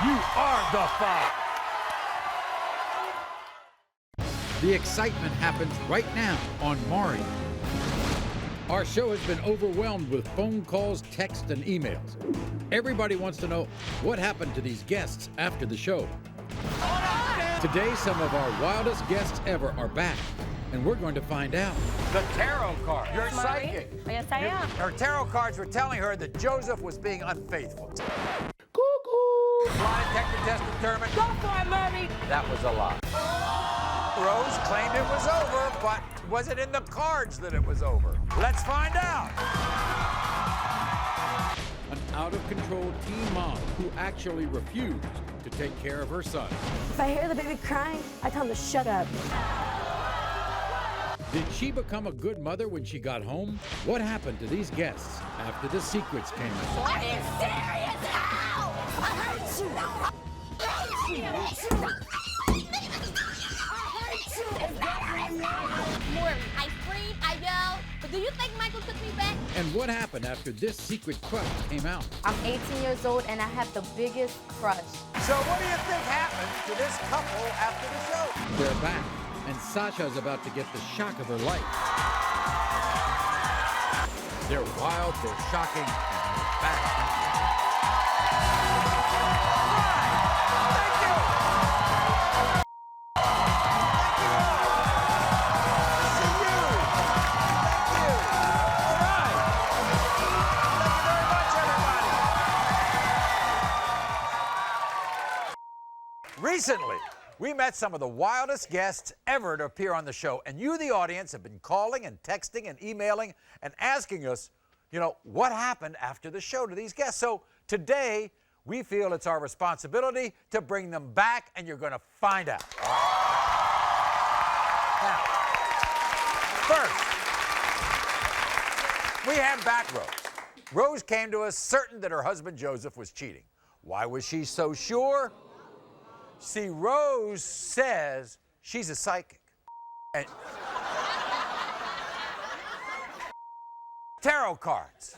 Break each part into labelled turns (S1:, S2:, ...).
S1: You are the father. The excitement happens right now on Maury. Our show has been overwhelmed with phone calls, texts, and emails. Everybody wants to know what happened to these guests after the show. Today, some of our wildest guests ever are back, and we're going to find out.
S2: The tarot card. You're psychic.
S3: Yes, I am.
S2: Her tarot cards were telling her that Joseph was being unfaithful.
S4: Cuckoo!
S2: Lie detector test determined.
S3: Go for it, Murray.
S2: That was a lie. Rose claimed it was over, but was it in the cards that it was over? Let's find out.
S1: An out-of-control teen mom who actually refused to take care of her son.
S3: If I hear the baby crying, I tell him to shut up.
S1: Did she become a good mother when she got home? What happened to these guests after the secrets came out?
S3: Are you serious? How? I hurt you. I hurt you.
S5: Maury, I screamed, I yelled, but do you think Michael took me back?
S1: And what happened after this secret crush came out?
S5: I'm 18 years old and I have the biggest crush.
S2: So what do you think happened to this couple after the show?
S1: They're back, and Sasha's about to get the shock of her life. They're wild, they're shocking, and they're back.
S2: Recently, we met some of the wildest guests ever to appear on the show, and you, the audience, have been calling and texting and emailing and asking us, what happened after the show to these guests. So today, we feel it's our responsibility to bring them back, and you're going to find out. Now, first, we have back Rose. Rose came to us certain that her husband Joseph was cheating. Why was she so sure? See, Rose says she's a psychic. And tarot cards.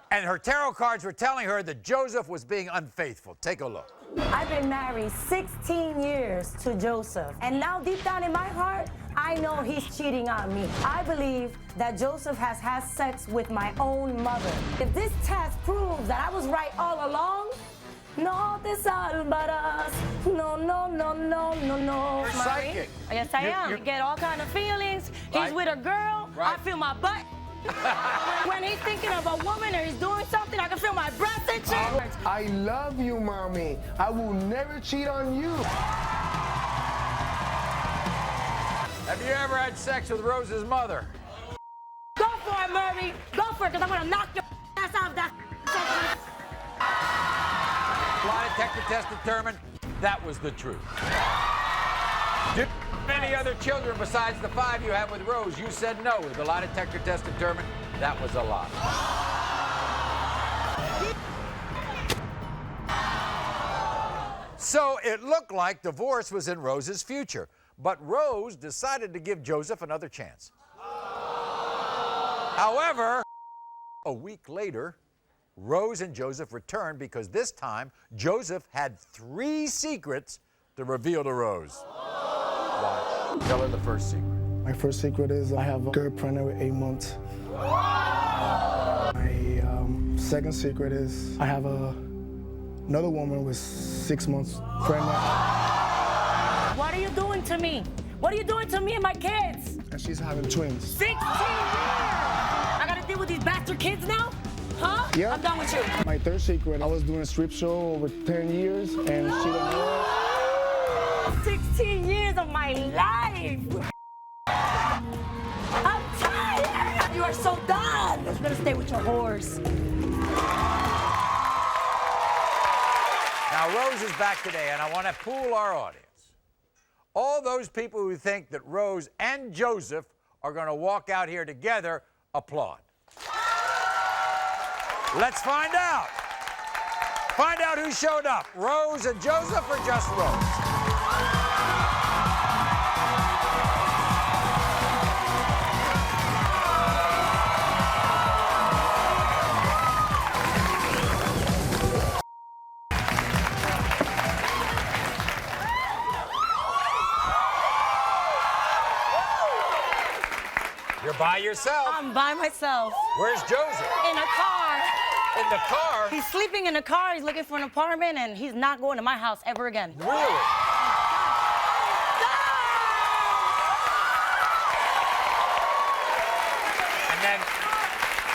S2: And her tarot cards were telling her that Joseph was being unfaithful. Take a look.
S3: I've been married 16 years to Joseph. And now deep down in my heart, I know he's cheating on me. I believe that Joseph has had sex with my own mother. If this test proves that I was right all along, no te salvarás. No, no, no, no, no, no.
S2: You're psychic.
S3: Yes, I am.
S2: you-
S3: You get all kind of feelings.
S2: Right.
S3: He's with a girl.
S2: Right.
S3: I feel my butt. When he's thinking of a woman or he's doing something, I can feel my breath and shit.
S4: I love you, mommy. I will never cheat on you.
S2: Have you ever had sex with Rose's mother?
S3: Go for it, Murray. Go for it, because I'm going to knock your ass off that.
S2: Lie detector test determined that was the truth. Did any other children besides the 5 you have with Rose? You said no. The lie detector test determined that was a lie. So it looked like divorce was in Rose's future, but Rose decided to give Joseph another chance. However, a week later, Rose and Joseph returned because this time Joseph had 3 secrets to reveal to Rose. Watch. Tell her the first secret.
S4: My first secret is I have a girl pregnant with 8 months. My second secret is I have another woman with 6 months pregnant.
S3: What are you doing to me? What are you doing to me and my kids?
S4: And she's having twins.
S3: 16 years! I got to deal with these bastard kids now? Huh?
S4: Yeah.
S3: I'm done with you.
S4: My third secret, I was doing a strip show over 10 years, and she didn't know it.
S3: 16 years of my life! I'm tired! You are so done! You better stay with your whores.
S2: Now, Rose is back today, and I want to pool our audience. All those people who think that Rose and Joseph are going to walk out here together, applaud. Let's find out. Find out who showed up, Rose and Joseph or just Rose? by yourself.
S3: I'm by myself.
S2: Where's Joseph?
S3: In a car.
S2: In the car?
S3: He's sleeping in a car. He's looking for an apartment, and he's not going to my house ever again.
S2: Really?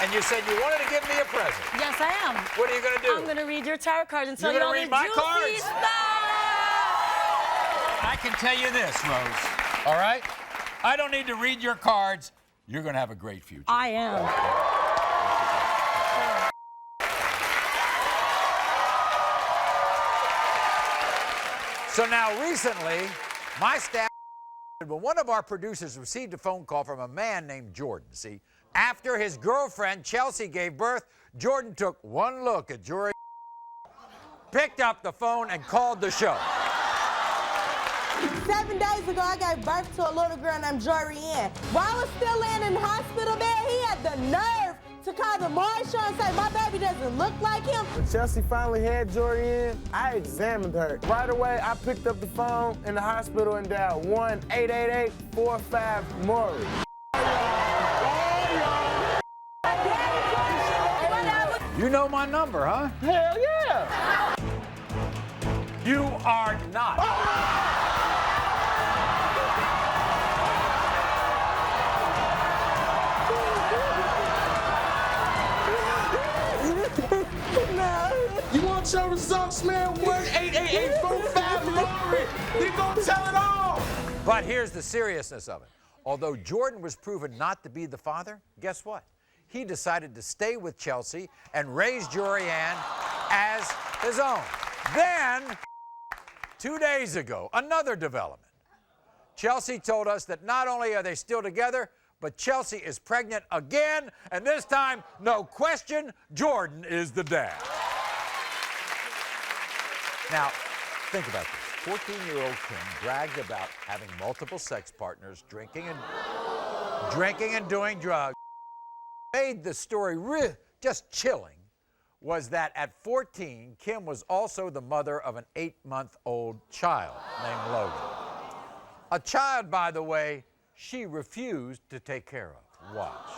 S2: And you said you wanted to give me a present.
S3: Yes, I am.
S2: What are you going to do?
S3: I'm going to read your tarot cards and tell
S2: You're
S3: you all
S2: gonna
S3: this
S2: read my
S3: juicy
S2: cards?
S3: stuff.
S2: I can tell you this, Rose. All right? I don't need to read your cards. You're going to have a great future.
S3: I am.
S2: So now, recently, my staff, when one of our producers received a phone call from a man named Jordan. See, after his girlfriend, Chelsea, gave birth, Jordan took one look at Jory, picked up the phone, and called the show.
S6: 7 days ago, I gave birth to a little girl named Jory Ann. While I was still laying in the hospital bed, he had the nerve to call the Maury show and say, my baby doesn't look like him.
S7: When Chelsea finally had Jory in, I examined her. Right away, I picked up the phone in the hospital and dialed 1-888-45-MAURY.
S2: You know my number, huh?
S7: Hell yeah!
S2: You are not.
S7: You want your results, man? 1-888-45-MAURY. You gonna tell it all.
S2: But here's the seriousness of it. Although Jordan was proven not to be the father, guess what? He decided to stay with Chelsea and raise Jory Ann as his own. Then, 2 days ago, another development. Chelsea told us that not only are they still together, but Chelsea is pregnant again, and this time, no question, Jordan is the dad. Now, think about this. 14-year-old Kim bragged about having multiple sex partners, drinking and doing drugs. Made the story just chilling was that at 14, Kim was also the mother of an 8-month-old child named Logan. A child, by the way, she refused to take care of. Watch.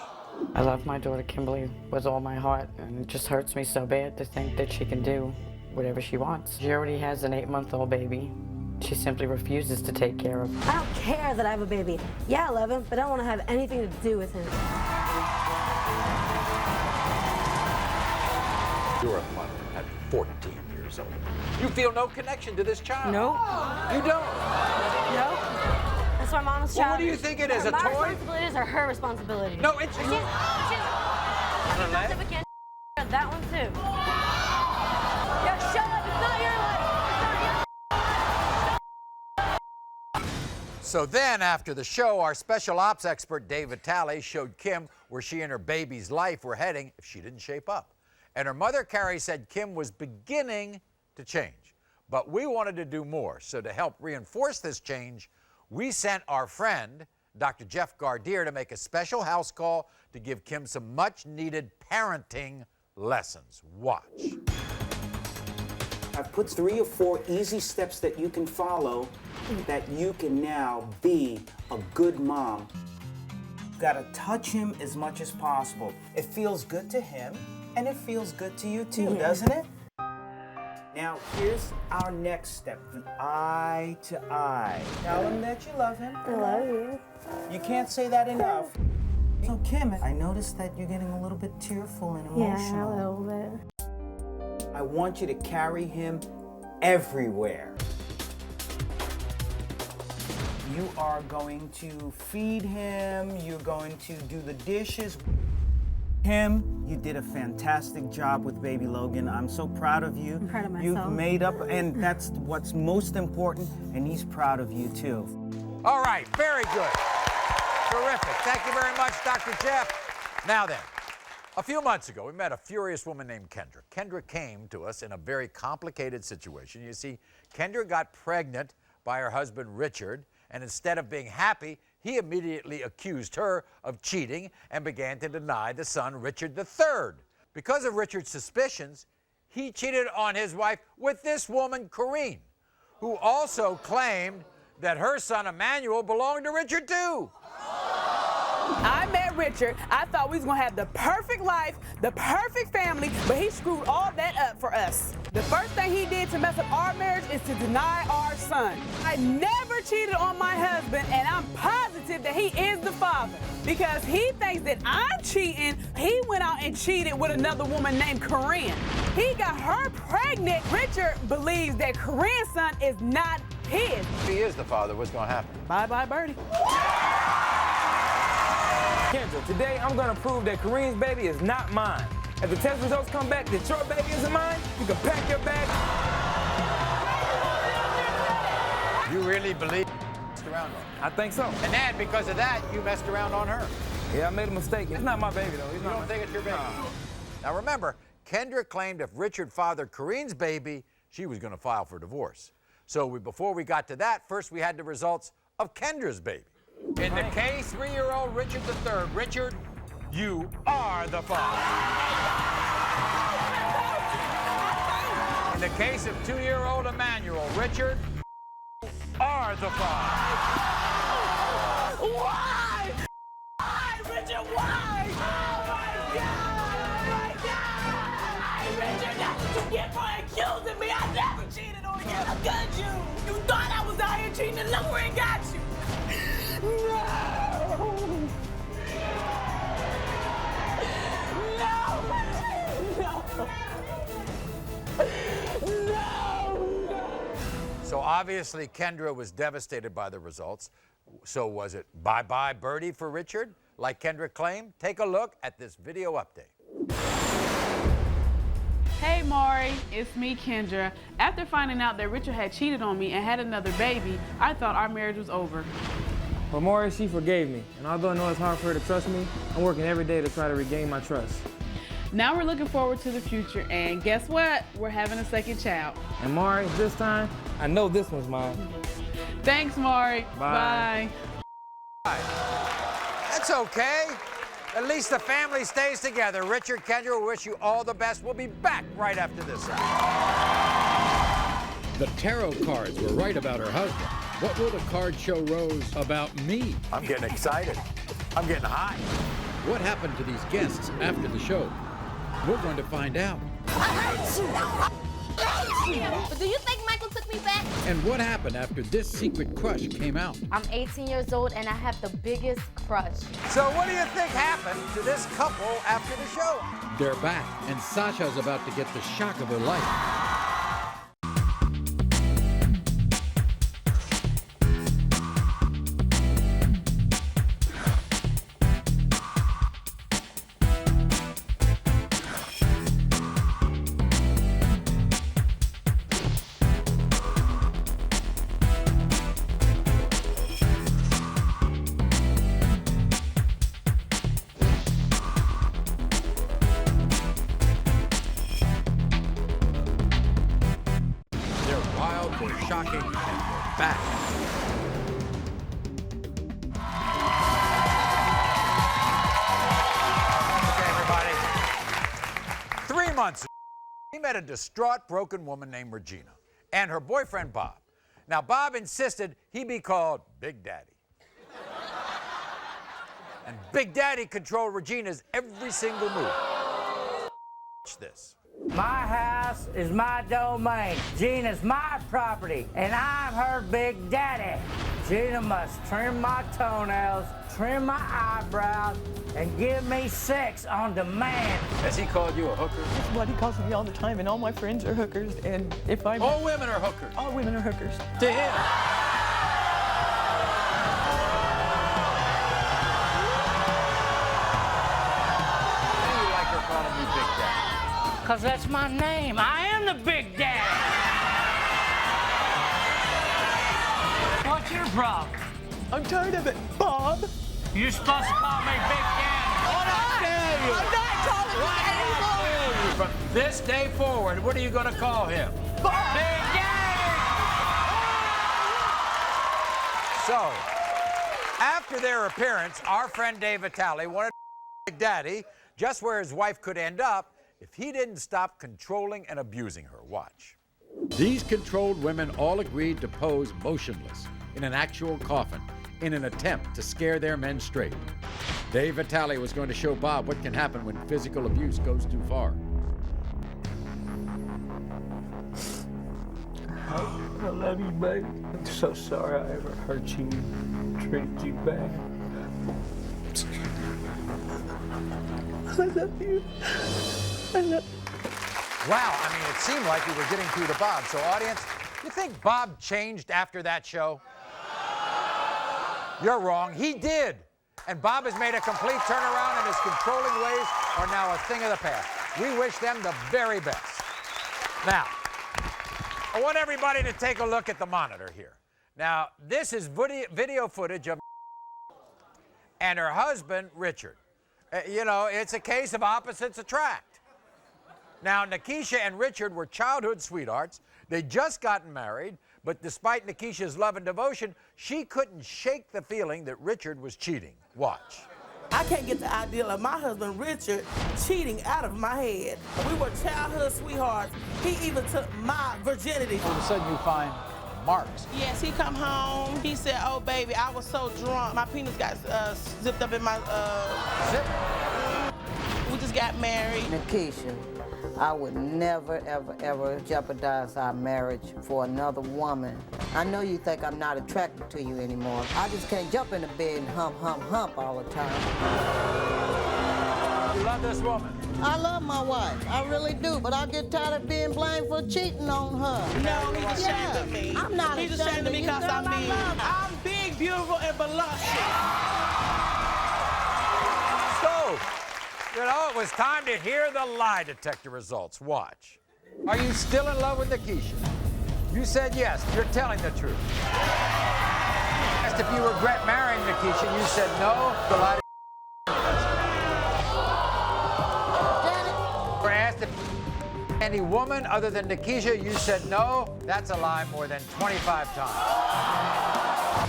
S8: I love my daughter Kimberly with all my heart, and it just hurts me so bad to think that she can do whatever she wants. She already has an 8-month-old baby. She simply refuses to take care of.
S9: I don't care that I have a baby. Yeah, I love him, but I don't want to have anything to do with him.
S2: You're a mother at 14 years old. You feel no connection to this child?
S3: No.
S2: You don't?
S9: No. That's my mom's
S2: Well,
S9: child.
S2: what do you think it is, a
S9: my
S2: toy?
S9: responsibilities are her responsibilities.
S2: No, it's
S9: She's that one too. Yo, shut up, it's not your life.
S2: So then, after the show, our special ops expert, David Talley, showed Kim where she and her baby's life were heading if she didn't shape up. And her mother, Carrie, said Kim was beginning to change. But we wanted to do more. So to help reinforce this change, we sent our friend, Dr. Jeff Gardier, to make a special house call to give Kim some much-needed parenting lessons. Watch.
S10: I've put 3 or 4 easy steps that you can follow that you can now be a good mom. Gotta touch him as much as possible. It feels good to him, and it feels good to you too, doesn't it? Now, here's our next step, the eye to eye. Tell him that you love him.
S9: I love you.
S10: You can't say that enough. So, Kim, I noticed that you're getting a little bit tearful and emotional.
S9: Yeah, a little bit.
S10: I want you to carry him everywhere. You are going to feed him, you're going to do the dishes. Kim, you did a fantastic job with baby Logan. I'm so proud of you.
S9: I'm proud of myself.
S10: You've made up, and that's what's most important, and he's proud of you too.
S2: All right, very good. Terrific. Thank you very much, Dr. Jeff. Now then, a few months ago, we met a furious woman named Kendra. Kendra came to us in a very complicated situation. You see, Kendra got pregnant by her husband, Richard, and instead of being happy, he immediately accused her of cheating and began to deny the son, Richard III. Because of Richard's suspicions, he cheated on his wife with this woman, Corrine, who also claimed that her son, Emmanuel, belonged to Richard too.
S11: I met met Richard, I thought we was gonna have the perfect life, the perfect family, but he screwed all that up for us. The first thing he did to mess up our marriage is to deny our son. I never cheated on my husband, and I'm positive that he is the father. Because he thinks that I'm cheating, he went out and cheated with another woman named Corinne. He got her pregnant. Richard believes that Corinne's son is not his.
S2: If he is the father, what's going to happen?
S11: Bye-bye, Birdie.
S12: Kendra, today I'm gonna prove that Corinne's baby is not mine. If the test results come back that your baby isn't mine, you can pack your bag.
S2: You really believe you messed around on her?
S12: I think so.
S2: And then, because of that, you messed around on her.
S12: Yeah, I made a mistake. It's not my baby, though.
S2: You don't think it's your baby? Now remember, Kendra claimed if Richard fathered Corinne's baby, she was gonna file for divorce. So before we got to that, first we had the results of Kendra's baby. In the case, 3-year-old Richard III, Richard, you are the father. In the case of 2-year-old Emmanuel, Richard, you are the father.
S11: Why? Why, Richard, why? Oh, my God! Oh, my God! Richard, that's what you get for accusing me. I never cheated on you. Look at you. You thought I was out here cheating, and look where it got you.
S2: So obviously Kendra was devastated by the results. So was it bye-bye birdie for Richard, like Kendra claimed? Take a look at this video update.
S13: Hey Maury, it's me, Kendra. After finding out that Richard had cheated on me and had another baby, I thought our marriage was over.
S12: But Maury, she forgave me. And although I know it's hard for her to trust me, I'm working every day to try to regain my trust.
S13: Now we're looking forward to the future, and guess what? We're having a second child.
S12: And Maury, this time, I know this one's mine.
S13: Thanks, Maury.
S12: Bye.
S2: Bye. That's okay. At least the family stays together. Richard, Kendra, we wish you all the best. We'll be back right after this.
S1: The tarot cards were right about her husband. What will the card show Rose about me?
S2: I'm getting excited. I'm getting high.
S1: What happened to these guests after the show? We're going to find out.
S5: But do you think Michael took me back?
S1: And what happened after this secret crush came out?
S14: I'm 18 years old and I have the biggest crush.
S2: So what do you think happened to this couple after the show?
S1: They're back, and Sasha's about to get the shock of her life. Shocking, and we're back.
S2: Okay, everybody. 3 months ago, he met a distraught, broken woman named Regina and her boyfriend, Bob. Now, Bob insisted he be called Big Daddy. And Big Daddy controlled Regina's every single move. Watch this.
S15: My house is my domain. Gina's my property, and I'm her big daddy. Gina must trim my toenails, trim my eyebrows, and give me sex on demand.
S2: Has he called you a hooker?
S16: That's what he calls me all the time, and all my friends are hookers, and if I'm...
S2: All women are hookers?
S16: All women are hookers.
S2: To him. Why do you like her calling you Big Daddy?
S15: Because that's my name. I am the Big Daddy. What's your problem?
S16: I'm tired of it, Bob.
S15: You're supposed to call me Big Daddy.
S2: What I tell you?
S16: I'm not calling you anymore.
S2: From this day forward, what are you going to call him?
S16: Bob.
S15: Big Daddy.
S2: So, after their appearance, our friend Dave Vitale wanted Big Daddy just where his wife could end up if he didn't stop controlling and abusing her. Watch.
S1: These controlled women all agreed to pose motionless in an actual coffin in an attempt to scare their men straight. Dave Vitale was going to show Bob what can happen when physical abuse goes too far.
S17: I love you, baby. I'm so sorry I ever hurt you, treated you bad. I love you. I love you.
S2: Wow, I mean, it seemed like we were getting through to Bob. So, audience, you think Bob changed after that show? You're wrong. He did. And Bob has made a complete turnaround, and his controlling ways are now a thing of the past. We wish them the very best. Now, I want everybody to take a look at the monitor here. Now, this is video footage of and her husband, Richard. You know, it's a case of opposites attract. Now, Nikisha and Richard were childhood sweethearts. They'd just gotten married, but despite Nikisha's love and devotion, she couldn't shake the feeling that Richard was cheating. Watch.
S18: I can't get the idea of my husband, Richard, cheating out of my head. We were childhood sweethearts. He even took my virginity.
S2: All of a sudden, you find marks.
S18: Yes, he come home. He said, oh, baby, I was so drunk. My penis got zipped up in my...
S2: Zip?
S18: We just got married.
S19: Nikisha, I would never, ever, ever jeopardize our marriage for another woman. I know you think I'm not attracted to you anymore. I just can't jump in the bed and hump, hump, hump all the time.
S2: You love this woman?
S19: I love my wife. I really do, but I get tired of being blamed for cheating on her.
S18: No, he's ashamed of me.
S19: I'm not
S18: He's ashamed of me because I'm big. I'm big, beautiful, and voluptuous.
S2: So, you know, it was time to hear the lie detector results. Watch. Are you still in love with Nikisha? You said yes. You're telling the truth. Asked if you regret marrying Nikisha. You said no. The lie detector. Asked if any woman other than Nikisha. You said no. That's a lie more than 25 times.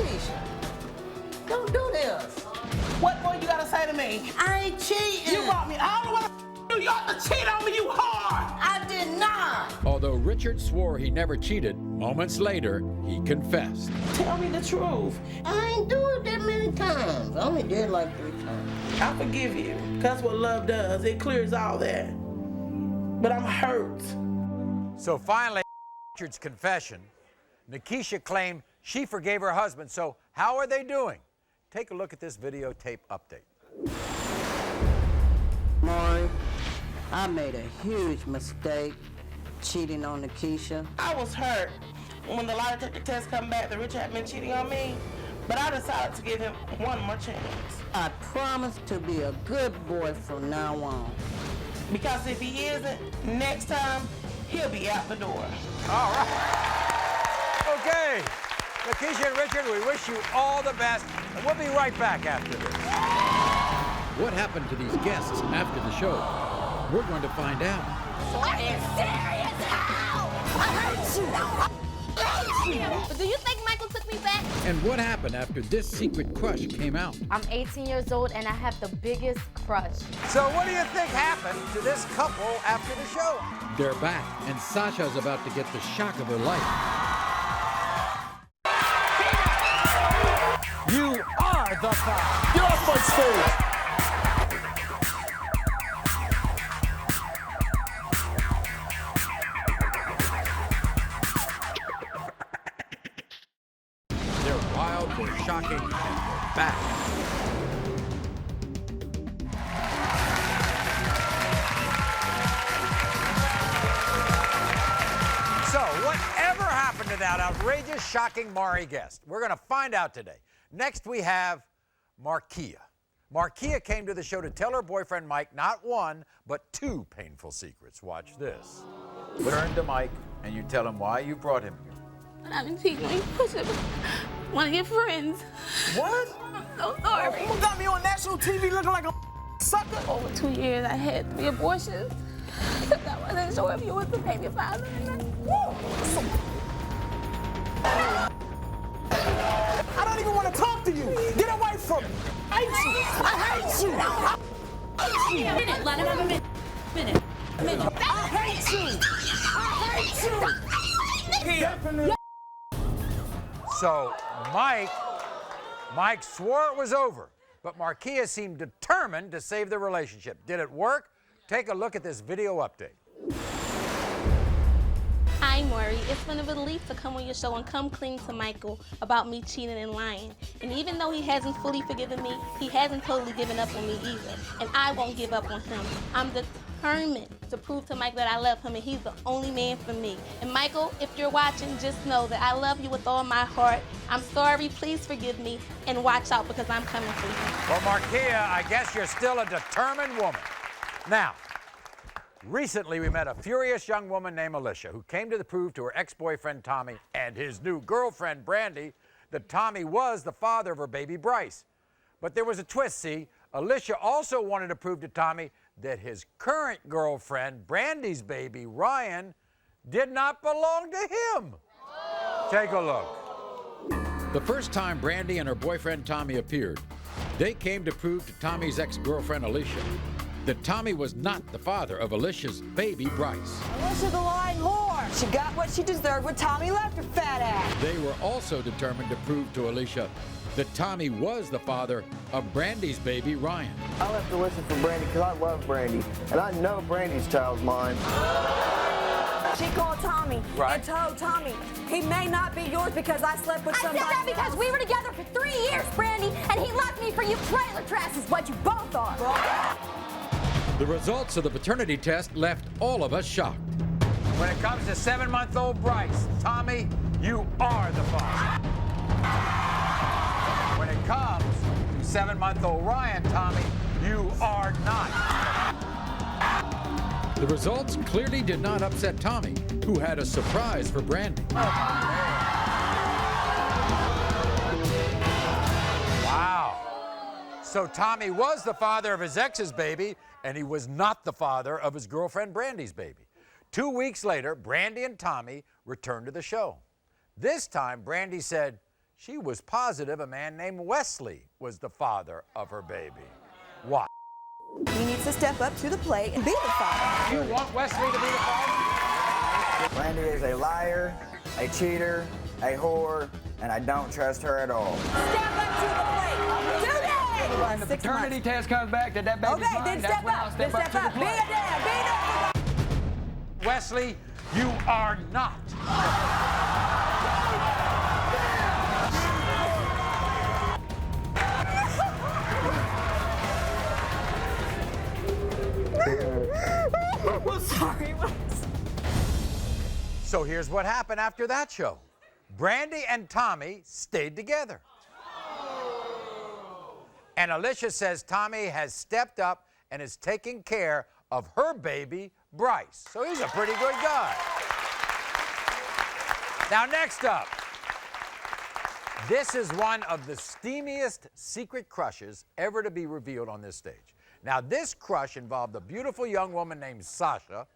S19: Nikisha, don't do this.
S18: What more you gotta say to me?
S19: I ain't cheating.
S18: You brought me all the way to New York to cheat on me, you whore!
S19: I did not.
S1: Although Richard swore he never cheated, moments later, he confessed.
S18: Tell me the truth.
S19: I ain't do it that many times. I only did like 3 times.
S18: I forgive you. That's what love does. It clears all that. But I'm hurt.
S2: So finally, Richard's confession, Nikisha claimed she forgave her husband. So how are they doing? Take a look at this videotape update.
S19: Maury, I made a huge mistake cheating on Nikisha.
S18: I was hurt when the lie detector test come back that Richard had been cheating on me, but I decided to give him one more chance.
S19: I promise to be a good boy from now on.
S18: Because if he isn't, next time, he'll be out the door.
S2: All right. Okay. Nikisha and Richard, we wish you all the best, and we'll be right back after this.
S1: What happened to these guests after the show? We're going to find out.
S5: Are you serious? How? I hurt you. I hate you. But do you think Michael took me back?
S1: And what happened after this secret crush came out?
S14: I'm 18 years old and I have the biggest crush.
S2: So what do you think happened to this couple after the show?
S1: They're back, and Sasha's about to get the shock of her life.
S2: You are the fire.
S7: Get off my stage.
S1: They're wild, they're shocking, and they're back.
S2: So whatever happened to that outrageous, shocking Maury guest? We're going to find out today. Next, we have Markia. Markia came to the show to tell her boyfriend Mike not one, but 2 painful secrets. Watch this. Turn to Mike, and you tell him why you brought him here.
S13: I've been cheating on one of your friends.
S7: What?
S13: I'm so sorry.
S7: You got me on national TV looking like a sucker?
S13: Over 2 years, I had 3 abortions. Because I wasn't sure if you was the baby father or not.
S7: I don't even want to talk to you. Get away from me. I hate you. I hate you.
S9: A minute, let him have a minute.
S7: I hate you. I hate you.
S2: So Mike swore it was over. but Marquia seemed determined to save the relationship. Did it work? Take a look at this video update.
S5: Hi, Maury. It's been a relief to come on your show and come clean to Michael about me cheating and lying. And even though he hasn't fully forgiven me, he hasn't totally given up on me either. And I won't give up on him. I'm determined to prove to Mike that I love him and he's the only man for me. And Michael, if you're watching, just know that I love you with all my heart. I'm sorry, please forgive me, and watch out because I'm coming for you.
S2: Well, Marquia, I guess you're still a determined woman. Now, recently we met a furious young woman named Alicia who came to prove to her ex-boyfriend Tommy and his new girlfriend Brandy that Tommy was the father of her baby Bryce. But there was a twist, see? Alicia also wanted to prove to Tommy that his current girlfriend, Brandy's baby, Ryan, did not belong to him. Take a look.
S1: The first time Brandy and her boyfriend Tommy appeared, they came to prove to Tommy's ex-girlfriend Alicia that Tommy was not the father of Alicia's baby Bryce.
S20: Alicia the lying whore. She got what she deserved when Tommy left her fat ass.
S1: They were also determined to prove to Alicia that Tommy was the father of Brandy's baby, Ryan.
S21: I left Alicia for Brandy because I love Brandy, and I know Brandy's child's mine.
S20: She called Tommy and told Tommy, he may not be yours because I slept with somebody else.
S9: I said that because we were together for 3 years, Brandy, and he left me for you trailer trash is what you both are.
S1: The results of the paternity test left all of us shocked.
S2: When it comes to 7-month-old Bryce, Tommy, you are the father. When it comes to 7-month-old Ryan, Tommy, you are not.
S1: The results clearly did not upset Tommy, who had a surprise for Brandy.
S2: Wow. So Tommy was the father of his ex's baby, and he was not the father of his girlfriend Brandy's baby. 2 weeks later, Brandy and Tommy returned to the show. This time, Brandy said she was positive a man named Wesley was the father of her baby. What?
S20: He needs to step up to the plate and be the father.
S2: You want Wesley to be the father?
S21: Brandy is a liar, a cheater, a whore, and I don't trust her at all.
S20: Step up to the plate. Do that.
S12: When the paternity test comes back that baby's mine,
S20: then
S12: that's
S20: step
S12: when I'll
S20: up.
S12: step up to the
S20: Be
S12: plate.
S20: a dad. Be the
S2: Wesley, you are not.
S20: I'm sorry.
S2: So here's what happened after that show. Brandy and Tommy stayed together. And Alicia says Tommy has stepped up and is taking care of her baby, Bryce. So he's a pretty good guy. Now, next up, this is one of the steamiest secret crushes ever to be revealed on this stage. Now, this crush involved a beautiful young woman named Sasha,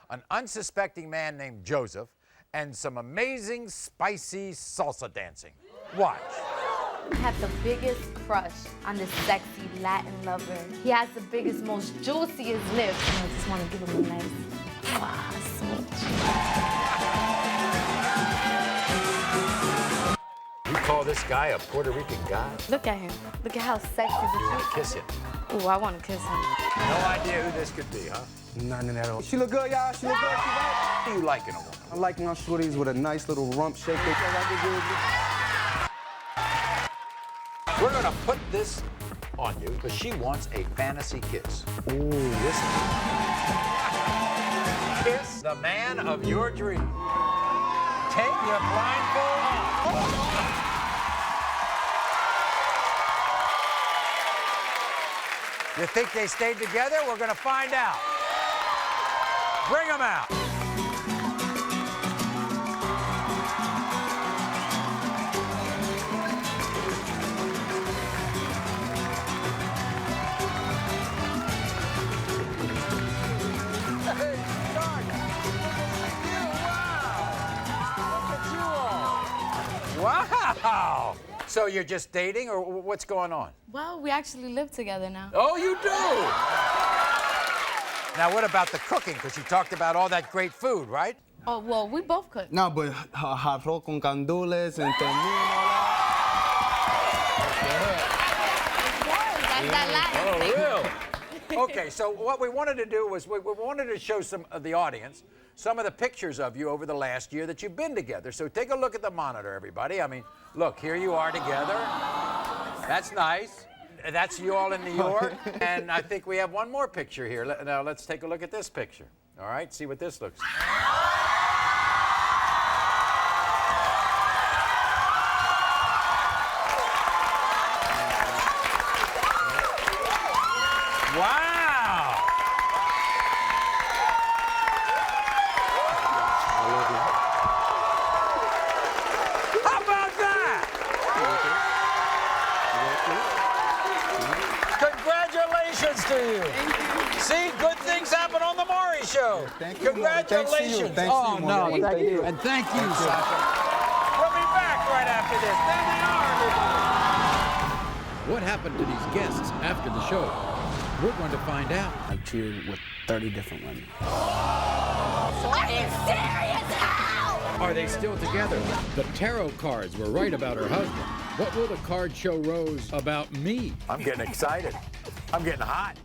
S2: an unsuspecting man named Joseph, and some amazing, spicy salsa dancing. Watch.
S14: I have the biggest crush on this sexy Latin lover. He has the biggest, most juiciest lips. And I just want to give him a nice smooch.
S2: You call this guy a Puerto Rican guy?
S14: Look at him. Look at how sexy
S2: You
S14: this
S2: want
S14: is.
S2: to kiss him?
S14: Ooh, I want to kiss him.
S2: No idea who this could be, huh?
S21: None at all. She look good, y'all. She look good.
S2: What do you like in a woman?
S21: I like my shorties with a nice little rump shake.
S2: We're going to put this on you because she wants a fantasy kiss. Ooh, listen. Kiss the man of your dream. Take your blindfold off. You think they stayed together? We're going to find out. Bring them out. Wow! So you're just dating, or what's going on?
S14: Well, we actually live together now.
S2: Oh, you do? Now, what about the cooking? Because you talked about all that great food, right?
S14: Oh, well, we both cook.
S21: No, but arroz con gandules and
S14: Yes,
S5: that Latin thing.
S2: Real? Okay, so what we wanted to do was we wanted to show some of the audience some of the pictures of you over the last year that you've been together. So take a look at the monitor, everybody. I mean, look, here you are together. That's nice. That's you all in New York. And I think we have one more picture here. Now let's take a look at this picture. All right, see what this looks like. Wow! How about that? Congratulations to you. See, good things happen on the Maury Show.
S4: Thank you.
S2: Congratulations.
S4: Thanks to you.
S1: No, thank you. And thank you, Sasha.
S2: We'll be back right after this. There they are, everybody.
S1: What happened to these guests after the show? We're going to find out.
S4: I've cheated with 30 different women.
S9: Are you serious? How?
S1: Are they still together? The tarot cards were right about her husband. What will the card show Rose about me?
S2: I'm getting excited. I'm getting hot.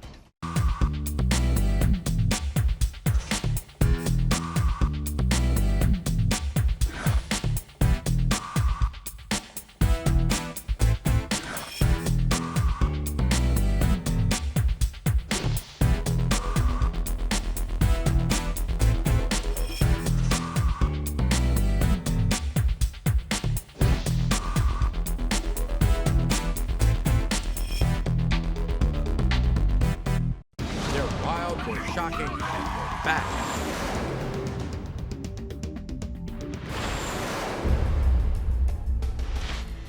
S1: Shocking, and we're back.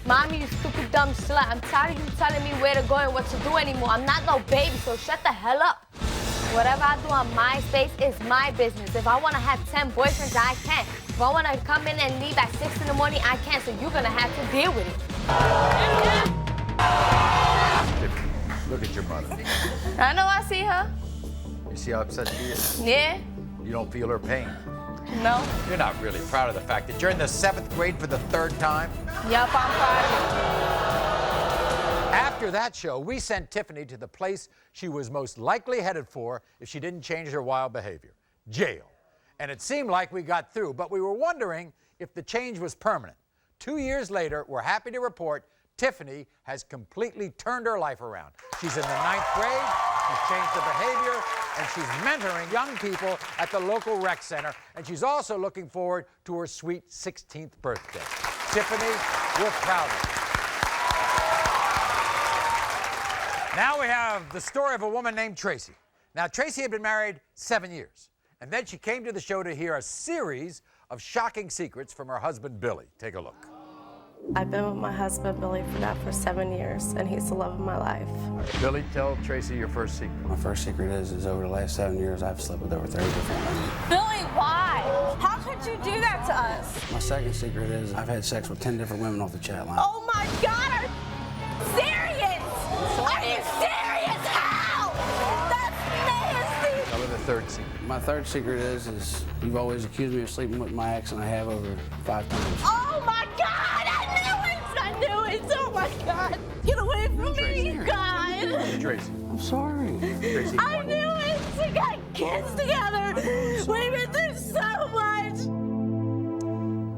S9: Mom, you stupid dumb slut. I'm tired of you telling me where to go and what to do anymore. I'm not no baby, so shut the hell up. Whatever I do on MySpace is my business. If I want to have 10 boyfriends, I can. If I want to come in and leave at 6 in the morning, I can. So you're going to have to deal with it.
S2: Look at your mother.
S9: I know I see her.
S2: You see how upset she is?
S9: Yeah.
S2: You don't feel her pain.
S9: No.
S2: You're not really proud of the fact that you're in the 7th grade for the 3rd time?
S9: Yup, I'm proud of it.
S2: After that show, we sent Tiffany to the place she was most likely headed for if she didn't change her wild behavior, jail. And it seemed like we got through, but we were wondering if the change was permanent. 2 years later, we're happy to report Tiffany has completely turned her life around. She's in the 9th grade, she's changed her behavior, and she's mentoring young people at the local rec center, and she's also looking forward to her sweet 16th birthday. Tiffany, we're proud of you. Now we have the story of a woman named Tracy. Now, Tracy had been married 7 years, and then she came to the show to hear a series of shocking secrets from her husband, Billy. Take a look.
S22: I've been with my husband, Billy, for 7 years, and he's the love of my life.
S2: Billy, tell Tracy your first secret.
S4: My first secret is over the last 7 years, I've slept with over 30 different women.
S20: Billy, why? How could you do that to us?
S4: My second secret is I've had sex with 10 different women off the chat line.
S20: Oh my God, are you serious? Are you serious? How? That's nasty.
S2: Tell her the third secret.
S4: My third secret is you've always accused me of sleeping with my ex, and I have over 5 times.
S20: Oh my God, I knew it. Oh my God. Get away from me, you guys.
S2: Tracy.
S4: I'm sorry.
S2: Tracy.
S20: I knew it. We got kids together. We've been through so much.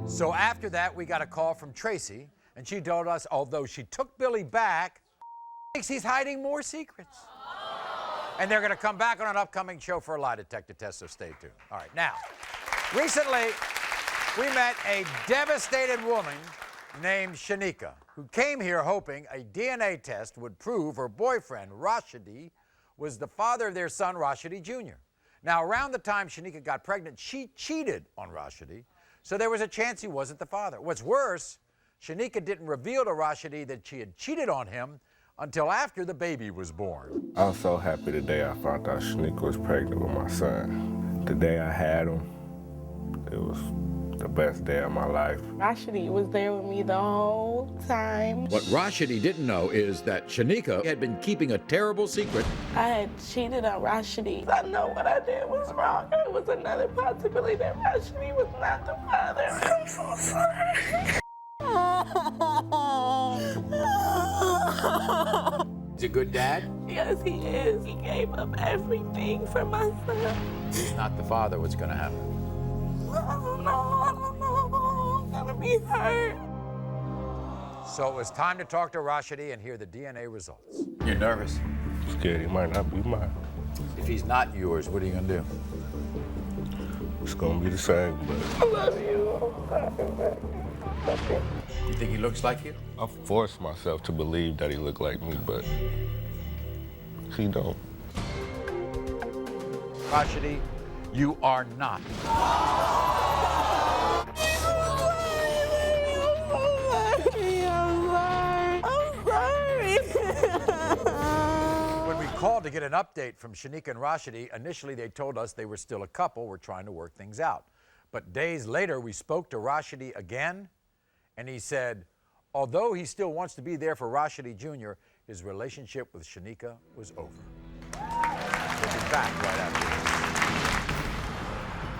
S2: So after that, we got a call from Tracy, and she told us, although she took Billy back, he's hiding more secrets. And they're going to come back on an upcoming show for a lie detector test, so stay tuned. All right, now, recently, we met a devastated woman named Shanika, who came here hoping a DNA test would prove her boyfriend, Rashidi, was the father of their son, Rashidi Jr. Now, around the time Shanika got pregnant, she cheated on Rashidi, so there was a chance he wasn't the father. What's worse, Shanika didn't reveal to Rashidi that she had cheated on him until after the baby was born.
S23: I was so happy the day I found out Shanika was pregnant with my son. The day I had him, it was the best day of my life.
S22: Rashidi was there with me the whole time.
S1: What Rashidi didn't know is that Shanika had been keeping a terrible secret.
S22: I had cheated on Rashidi. I know what I did was wrong. It was another possibility that Rashidi was not the father. I'm so sorry.
S2: He's a good dad?
S22: Yes, he is. He gave up everything for my son.
S2: He's not the father. What's going to happen?
S22: I don't know. I'm gonna be hurt.
S2: So it was time to talk to Rashidi and hear the DNA results. You're nervous?
S23: Scared he might not be mine.
S2: If he's not yours, what are you going to do?
S23: It's gonna be the same, but...
S22: I love you.
S2: You think he looks like you?
S23: I forced myself to believe that he looked like me, but he don't.
S2: Rashidi, you are not. When we called to get an update from Shanika and Rashidi, initially they told us they were still a couple. We're trying to work things out. But days later, we spoke to Rashidi again, and he said, although he still wants to be there for Rashidi Jr., his relationship with Shanika was over. We'll be back right after this.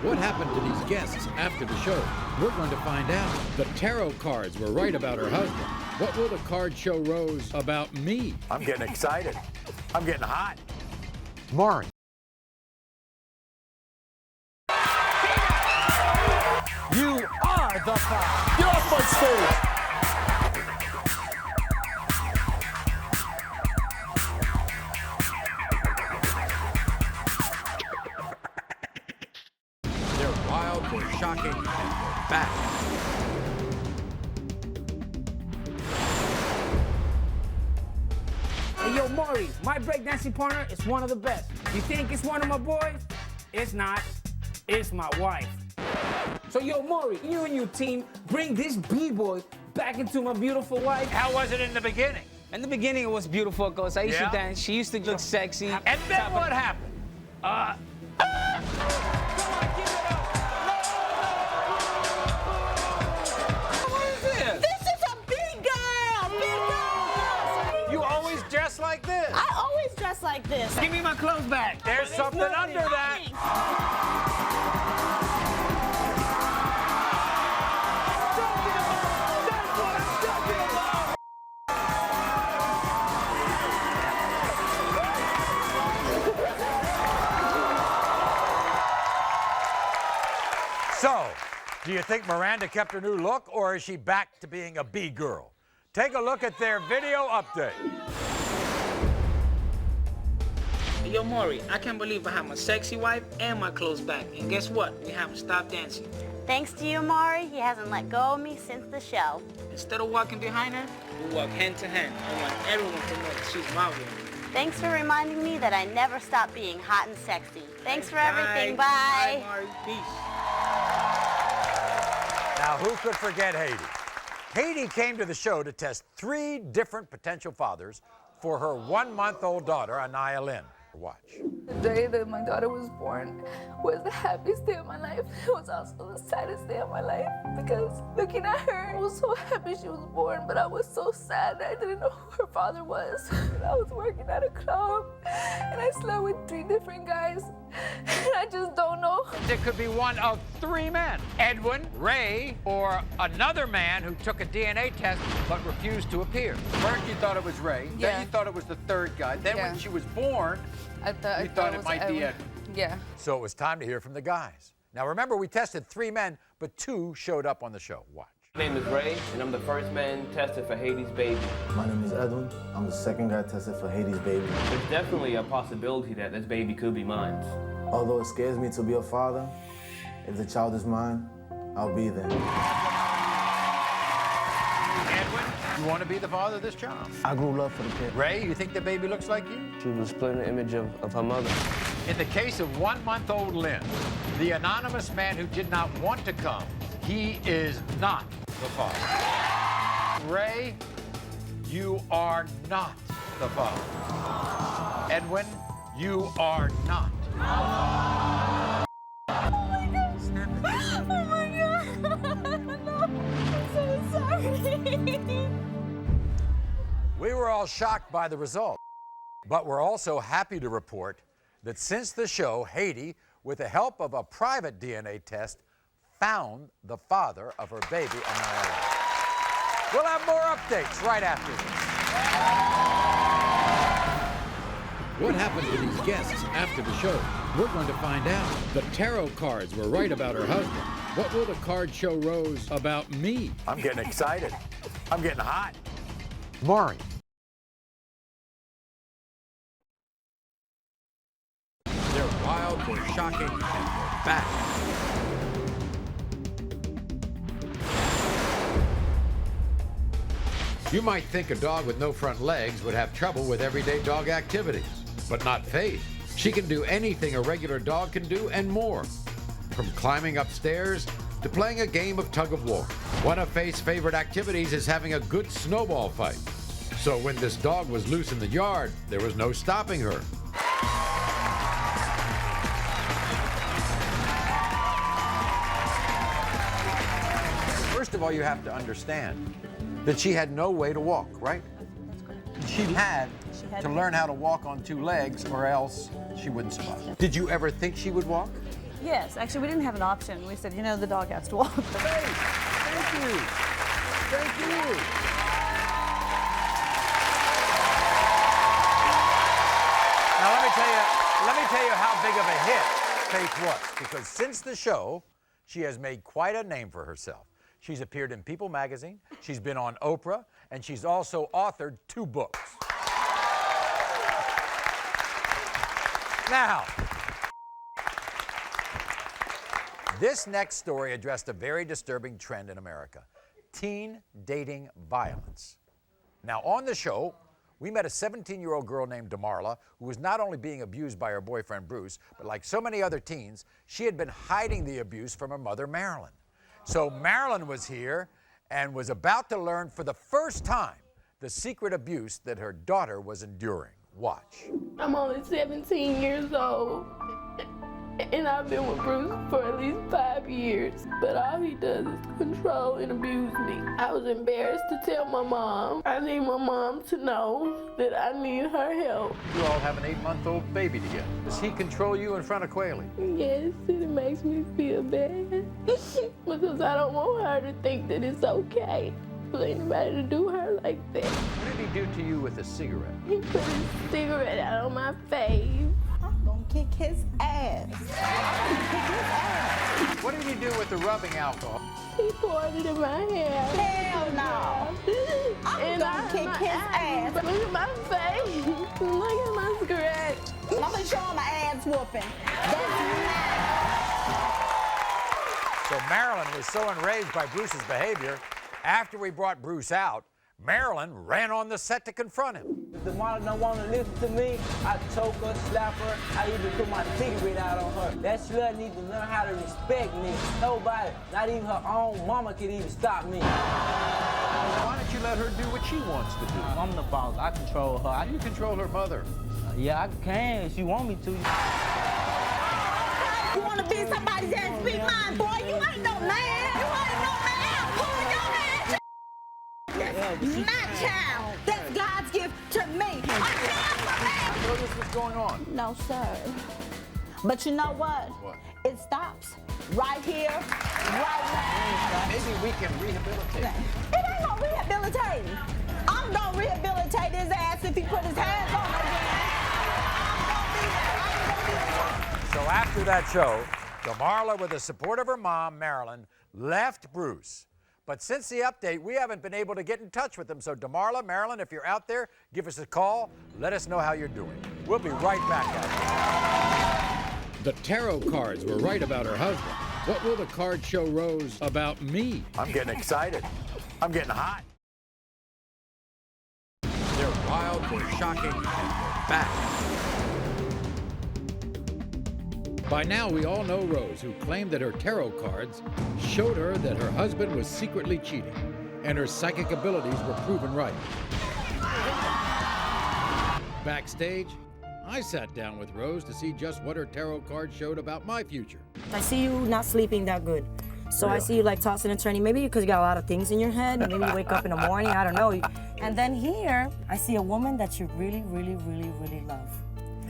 S1: What happened to these guests after the show? We're going to find out. The tarot cards were right about her husband. What will the card show Rose about me?
S2: I'm getting excited. I'm getting hot. Maury.
S7: You are the father. Get off my stage.
S1: They're wild, they're shocking, and they're back.
S4: Hey, yo, Maury, my breakdancing partner is one of the best. You think it's one of my boys? It's not. It's my wife. So, yo, Maury, you and your team bring this b-boy back into my beautiful wife.
S2: How was it in the beginning?
S3: In the beginning, it was beautiful because I used
S2: Yeah?
S3: to dance. She used to look sexy.
S2: And then what happened?
S22: This is a big girl. Big girl.
S2: You always dress like this.
S22: I always dress like this.
S3: Give me my clothes back.
S2: There's something under that. So, do you think Miranda kept her new look, or is she back to being a B-girl? Take a look at their video update.
S3: Yo, Maury, I can't believe I have my sexy wife and my clothes back. And guess what? We haven't stopped dancing.
S6: Thanks to you, Maury, he hasn't let go of me since the show.
S3: Instead of walking behind her, we walk hand to hand. I want everyone to know that she's my woman.
S6: Thanks for reminding me that I never stop being hot and sexy. Thanks for everything. Bye.
S3: Bye, Maury. Peace.
S2: Now, who could forget Haiti? Haiti came to the show to test 3 different potential fathers for her 1-month-old daughter, Anaya Lynn. Watch.
S8: The day that my daughter was born was the happiest day of my life. It was also the saddest day of my life because looking at her, I was so happy she was born, but I was so sad that I didn't know who her father was. And I was working at a club and I slept with 3 different guys and I just don't know.
S2: It could be one of 3 men. Edwin, Ray, or another man who took a DNA test but refused to appear. First you thought it was Ray, then you thought it was the 3rd guy, then when she was born, you thought it might be Edwin.
S8: Yeah.
S2: So it was time to hear from the guys. Now remember, we tested 3 men, but 2 showed up on the show. Watch.
S24: My name is Ray, and I'm the first man tested for Haiti's baby.
S25: My name is Edwin. I'm the 2nd guy tested for Haiti's baby.
S24: There's definitely a possibility that this baby could be mine.
S25: Although it scares me to be a father, if the child is mine, I'll be there.
S2: Edwin, you want to be the father of this child?
S25: I grew love for the kid.
S2: Ray, you think the baby looks like you?
S24: She was split an image of her mother.
S2: In the case of 1-month-old Lynn, the anonymous man who did not want to come, he is not the father. Ray, you are not the father. Edwin, you are not.
S8: Oh my gosh. Oh my God. No, I'm so sorry.
S2: We were all shocked by the result, but we're also happy to report that since the show, Haiti, with the help of a private DNA test, found the father of her baby, Anaya. We'll have more updates right after this.
S1: What happened to these guests after the show? We're going to find out. The tarot cards were right about her husband. What will the card show Rose about me?
S2: I'm getting excited. I'm getting hot. Maury.
S1: They're wild, they're shocking, and they're back. You might think a dog with no front legs would have trouble with everyday dog activities, but not Faith. She can do anything a regular dog can do and more. From climbing upstairs to playing a game of tug of war. One of Faith's favorite activities is having a good snowball fight. So when this dog was loose in the yard, there was no stopping her.
S2: First of all, you have to understand that she had no way to walk, right? She had to learn how to walk on two legs or else she wouldn't survive. Did you ever think she would walk?
S10: Yes, actually we didn't have an option. We said, you know, the dog has to walk.
S2: Hey, thank you. Thank you. Now let me tell you how big of a hit Faith was, because since the show, she has made quite a name for herself. She's appeared in People magazine, she's been on Oprah, and she's also authored 2 books. Now, this next story addressed a very disturbing trend in America: teen dating violence. Now, on the show, we met a 17-year-old girl named DeMarla who was not only being abused by her boyfriend Bruce, but like so many other teens, she had been hiding the abuse from her mother Marilyn. So Marilyn was here and was about to learn for the first time the secret abuse that her daughter was enduring. Watch.
S8: I'm only 17 years old, and I've been with Bruce for at least 5 years, but all he does is control and abuse me. I was embarrassed to tell my mom. I need my mom to know that I need her help.
S2: You all have an 8-month-old baby together. Does he control you in front of Quayle?
S8: Yes, it makes me feel bad because I don't want her to think that it's okay for anybody to do her like that.
S2: What did he do to you with a cigarette?
S8: He put his cigarette out on my face.
S11: I'm gonna kick his ass.
S2: What did he do with the rubbing alcohol?
S8: He poured it in my hair.
S11: Hell no. I'm gonna kick his ass.
S8: Look at my face. Look at my cigarette.
S11: I'm gonna show him my ass whooping.
S2: So Marilyn was so enraged by Bruce's behavior, after we brought Bruce out, Marilyn ran on the set to confront him.
S12: If the mother don't want to listen to me, I choke her, slap her, I even put my cigarette out on her. That slut needs to learn how to respect me. Nobody, not even her own mama, can even stop me.
S2: Why don't you let her do what she wants to do?
S12: I'm the boss. I control her.
S2: You control her mother.
S12: Yeah, I can if she want me to.
S11: You want to be somebody's ass, speak mine, boy. You ain't no man. You ain't no man. Pull your hand. That's my child. That's God's gift to me.
S2: I know this was going on.
S11: No, sir. But you know what?
S2: What?
S11: It stops right here, right now.
S2: Maybe we can rehabilitate.
S11: It ain't no rehabilitating. I'm gonna rehabilitate his ass if he put his hands on me.
S2: So after that show, DeMarla, with the support of her mom, Marilyn, left Bruce. But since the update, we haven't been able to get in touch with them. So DeMarla, Marilyn, if you're out there, give us a call. Let us know how you're doing. We'll be right back at you.
S1: The tarot cards were right about her husband. What will the card show Rose about me?
S2: I'm getting excited. I'm getting hot.
S1: They're wild, they're shocking, and they're back. By now, we all know Rose, who claimed that her tarot cards showed her that her husband was secretly cheating, and her psychic abilities were proven right. Backstage, I sat down with Rose to see just what her tarot card showed about my future.
S15: I see you not sleeping that good. So
S1: Really?
S15: I see you like tossing and turning, maybe because you got a lot of things in your head, maybe you wake up in the morning, I don't know. And then here, I see a woman that you really, really, really, really love.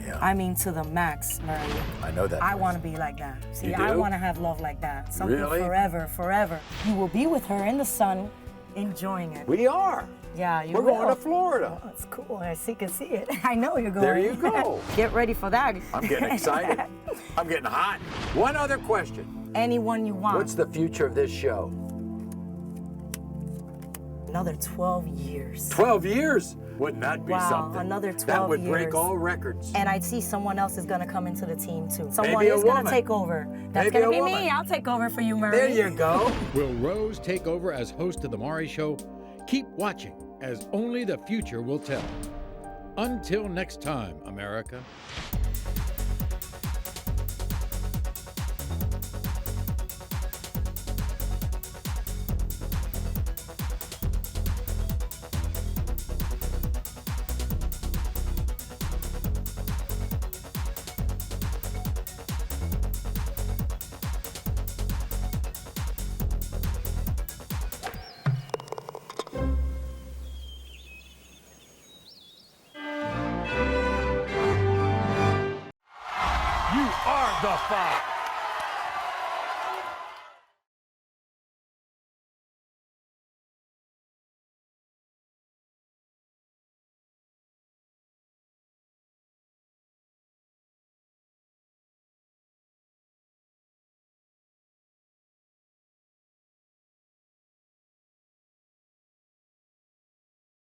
S2: Yeah.
S15: I mean, to the max, Murray.
S2: I know that.
S15: I want to be like that. See,
S2: You
S15: I
S2: do?
S15: want to have love like that. Something
S2: Really?
S15: forever, forever. You will be with her in the sun, enjoying it.
S2: We are.
S15: Yeah, you
S2: We're
S15: will.
S2: going to Florida.
S15: Oh, it's cool. I can see it. I know you're going.
S2: There you go.
S15: Get ready for that.
S2: I'm getting excited. I'm getting hot. One other question.
S15: Anyone you want.
S2: What's the future of this show?
S15: Another 12 years.
S2: 12 years? Wouldn't that be something?
S15: Another 12 years.
S2: That would break all records.
S15: And I see someone else is going to come into the team too. Someone
S2: Maybe
S15: is going to take over. That's going to be me. I'll take over for you, Maury.
S2: There you go.
S1: Will Rose take over as host of The Maury Show? Keep watching, as only the future will tell. Until next time, America.
S2: You are the father.